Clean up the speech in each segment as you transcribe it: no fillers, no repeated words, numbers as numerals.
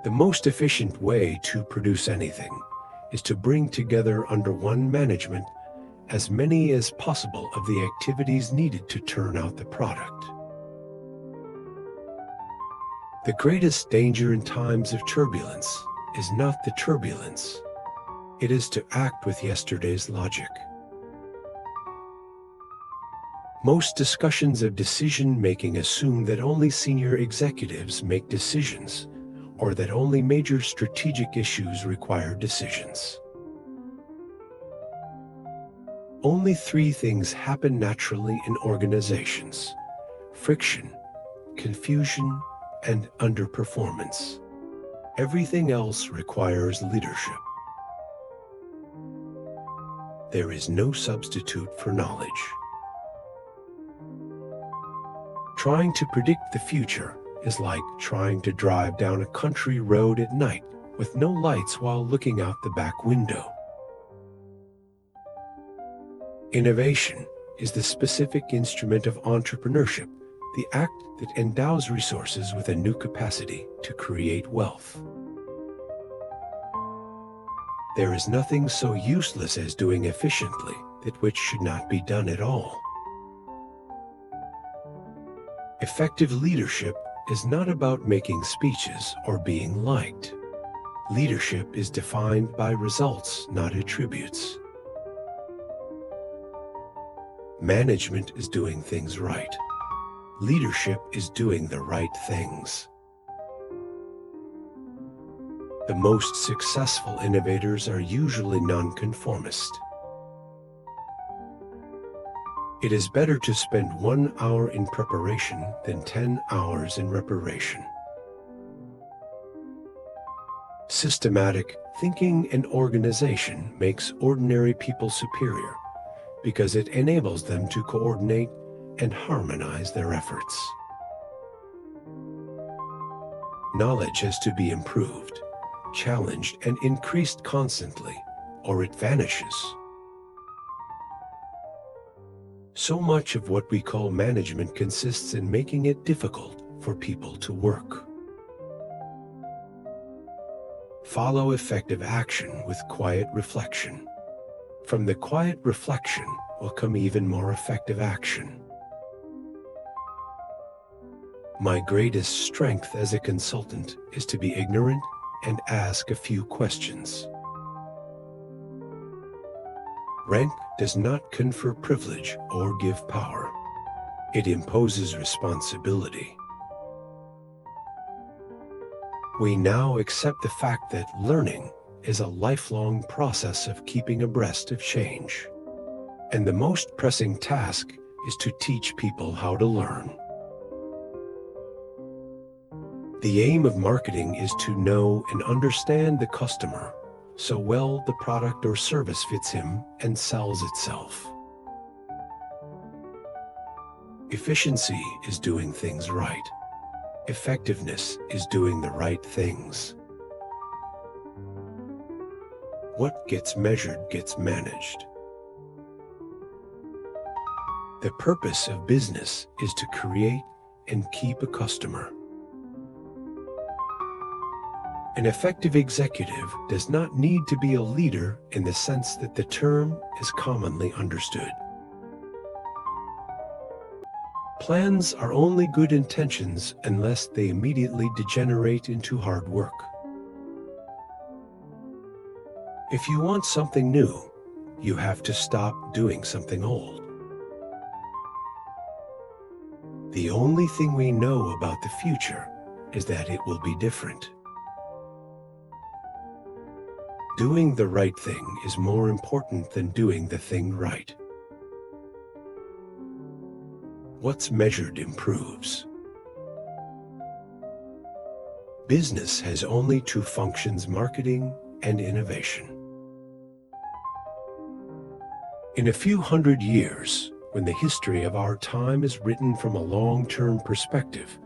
The most efficient way to produce anything is to bring together under one management as many as possible of the activities needed to turn out the product. The greatest danger in times of turbulence is not the turbulence. It is to act with yesterday's logic. Most discussions of decision-making assume that only senior executives make decisions, or that only major strategic issues require decisions. Only three things happen naturally in organizations: friction, confusion, and underperformance. Everything else requires leadership. There is no substitute for knowledge. Trying to predict the future is like trying to drive down a country road at night with no lights while looking out the back window. Innovation is the specific instrument of entrepreneurship, the act that endows resources with a new capacity to create wealth. There is nothing so useless as doing efficiently that which should not be done at all. Effective leadership is not about making speeches or being liked. Leadership is defined by results, not attributes. Management is doing things right. Leadership is doing the right things. The most successful innovators are usually nonconformist. It is better to spend 1 hour in preparation than 10 hours in reparation. Systematic thinking and organization makes ordinary people superior because it enables them to coordinate and harmonize their efforts. Knowledge has to be improved, challenged, and increased constantly, or it vanishes. So much of what we call management consists in making it difficult for people to work. Follow effective action with quiet reflection. From the quiet reflection will come even more effective action. My greatest strength as a consultant is to be ignorant and ask a few questions. Rank does not confer privilege or give power. It imposes responsibility. We now accept the fact that learning is a lifelong process of keeping abreast of change. And the most pressing task is to teach people how to learn. The aim of marketing is to know and understand the customer so well the product or service fits him and sells itself. Efficiency is doing things right. Effectiveness is doing the right things. What gets measured gets managed. The purpose of business is to create and keep a customer. An effective executive does not need to be a leader in the sense that the term is commonly understood. Plans are only good intentions unless they immediately degenerate into hard work. If you want something new, you have to stop doing something old. The only thing we know about the future is that it will be different. Doing the right thing is more important than doing the thing right. What's measured improves. Business has only two functions: marketing and innovation. In a few hundred years, when the history of our time is written from a long-term perspective,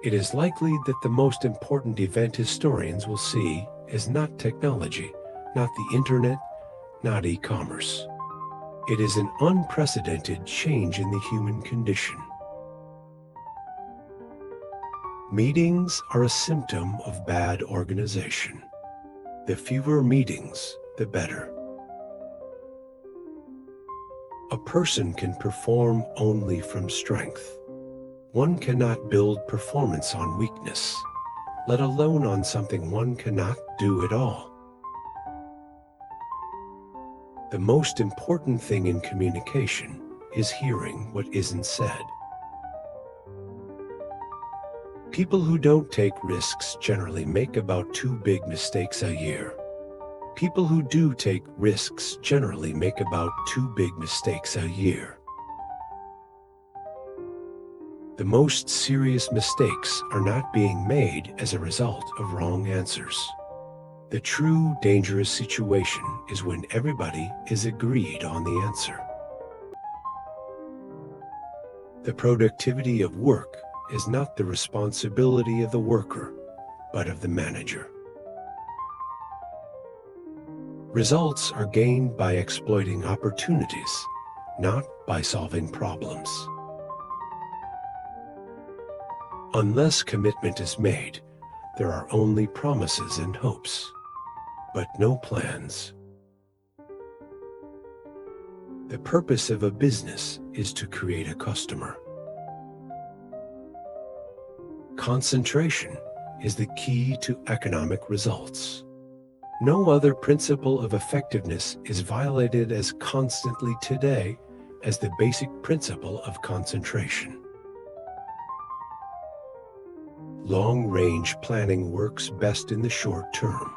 it is likely that the most important event historians will see is not technology, not the internet, not e-commerce. It is an unprecedented change in the human condition. Meetings are a symptom of bad organization. The fewer meetings, the better. A person can perform only from strength. One cannot build performance on weakness, let alone on something one cannot do at all. The most important thing in communication is hearing what isn't said. People who don't take risks generally make about 2 big mistakes a year. People who do take risks generally make about 2 big mistakes a year. The most serious mistakes are not being made as a result of wrong answers. The true dangerous situation is when everybody is agreed on the answer. The productivity of work is not the responsibility of the worker, but of the manager. Results are gained by exploiting opportunities, not by solving problems. Unless commitment is made, there are only promises and hopes, but no plans. The purpose of a business is to create a customer. Concentration is the key to economic results. No other principle of effectiveness is violated as constantly today as the basic principle of concentration. Long-range planning works best in the short term.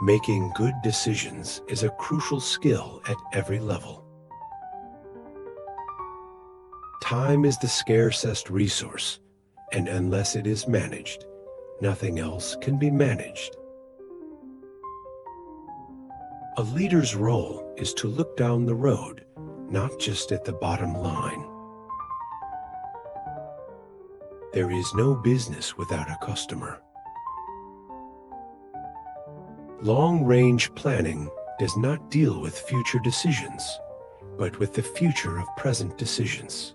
Making good decisions is a crucial skill at every level. Time is the scarcest resource, and unless it is managed, nothing else can be managed. A leader's role is to look down the road, not just at the bottom line. There is no business without a customer. Long-range planning does not deal with future decisions, but with the future of present decisions.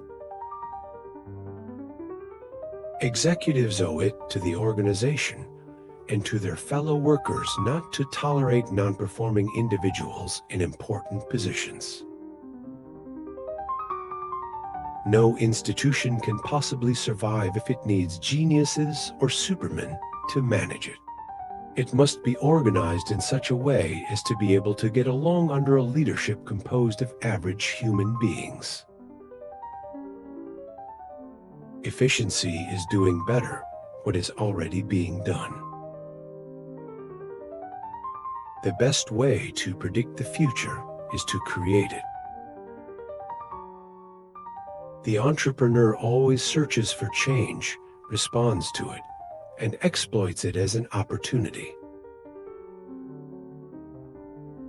Executives owe it to the organization and to their fellow workers not to tolerate non-performing individuals in important positions. No institution can possibly survive if it needs geniuses or supermen to manage it. It must be organized in such a way as to be able to get along under a leadership composed of average human beings. Efficiency is doing better what is already being done. The best way to predict the future is to create it. The entrepreneur always searches for change, responds to it, and exploits it as an opportunity.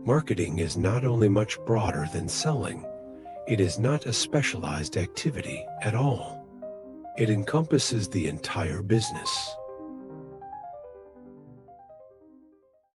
Marketing is not only much broader than selling, it is not a specialized activity at all. It encompasses the entire business.